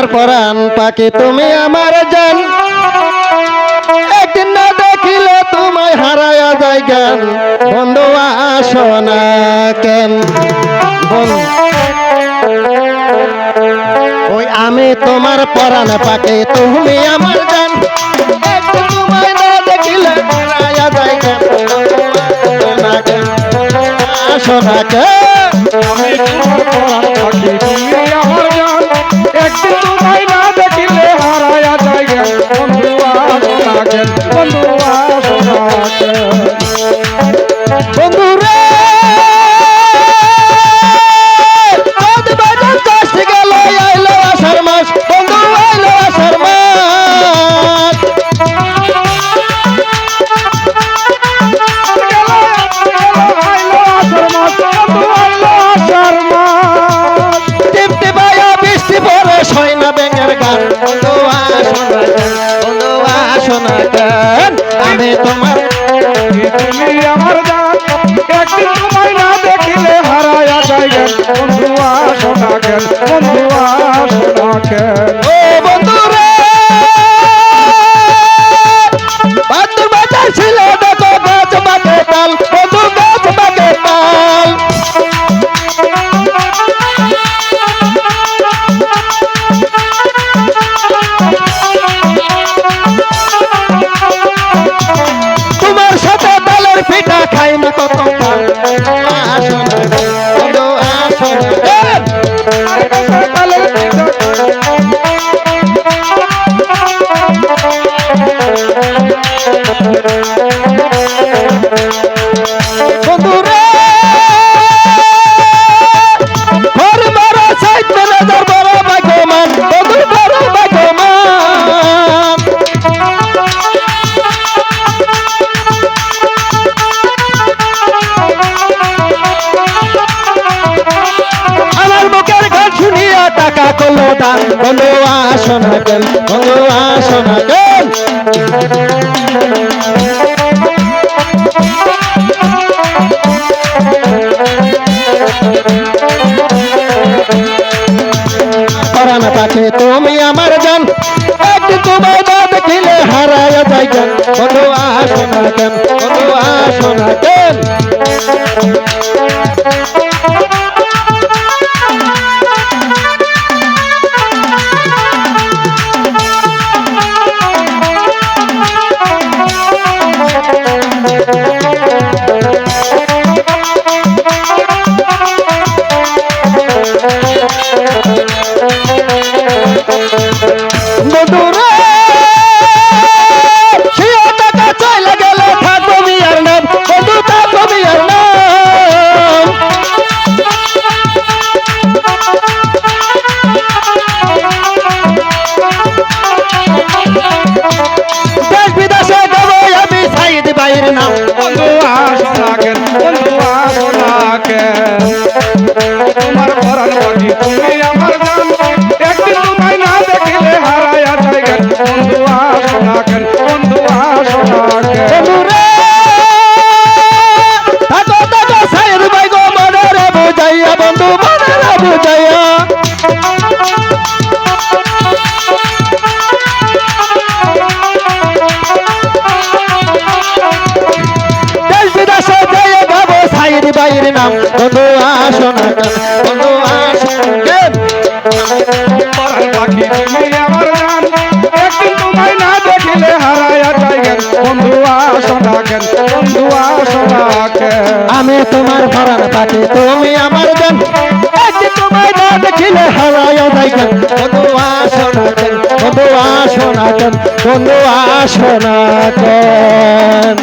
তোমার পরাণ পাখি তুমি আমার জান, একদিন না দেখিলে তোমায় হারায়া যায় জ্ঞান, বন্ধু আসো না কেন? ওই আমি তোমার পরাণ পাখি তুমি আমার জান, একদিন তোমায় না দেখিলে হারায়া যায় জ্ঞান, আসো না কেন? আমি তোমার পরাণ পাখি তুমি আমার জান, একদিন তোমায় না দেখিলে হারায়া যায় জ্ঞান, বন্ধু আসো না কেন? বন্ধু আসো না কেন? বন্ধু রে গেল আইলো আষাঢ় মাস, বন্ধু আইলো আষাঢ় মাস, টিপতে পায়া বৃষ্টি পরে সয় না ব্যাঙের গান, বন্ধু আসো না কেন? বন্ধু আসো না কেন? আমি তোমার তুমি আমার জান, একদিন তোমায় না দেখিলে হারায়া যায় জ্ঞান, বন্ধু আসো না কেন? বন্ধু আসো না কেন? ও বন্ধু রে বাদুর বাজার ছিল দেখো গাছ বাগে তাল, বন্ধু গাছ বাগে তাল, তোমার সাথে তালের পিঠা খাই না কত কাল, আসো না কেন? বন্ধু আসো না কেন? বন্ধু রে ঘর মারা সাইড ম্যানেজার বড় ভাগ্যবান, বন্ধু বড় ভাগ্যবান, আমার মুখের গান শুনিয়া টাকা করলো দান, বন্ধু আসো না কেন? বন্ধু আসো না কেন? পরাণ পাখি তুমি আমার জান, একদিন তোমায় না দেখিলে হারায়া যায় জ্ঞান, বন্ধু আসো না কেন? বন্ধু আসো না কেন? বন্ধু রে সিও টাকা চলে গেল থাকবো মিয়ার নাম, বন্ধু থাকবো মিয়ার নাম, দেশ বিদেশে যাবো আমি সাইদ ভাইয়ের নাম, বন্ধু আসো না কেন? বন্ধু আসো না কেন? তোমার পরাণ পাখি তুমি আমার জান, একদিন তোমায় না দেখিলে হারায়া যায় জ্ঞান, বন্ধু আসো না কেন? বন্ধু আসো না কেন? বন্ধু রে থাকো থাকো সাইদ ভাই গো মনে রে বুঝাইয়া, বন্ধু মনে রে বুঝাইয়া, দেশ বিদেশে যাইয়া গাবো সাইদ ভাইয়ের নাম, বন্ধু আসো না কেন? বন্ধু আসো না কেন? পরাণ পাখি তুমি আমার জান, একদিন তোমায় না দেখিলে হারায়া যায় জ্ঞান, বন্ধু আসো না কেন? বন্ধু আসো না কেন? আমি তোমার পরাণ পাখি তুমি আমার জান, একদিন তোমায় না দেখিলে হারায়া যায় জ্ঞান, বন্ধু আসো না কেন? বন্ধু আসো না কেন? বন্ধু আসো না কেন?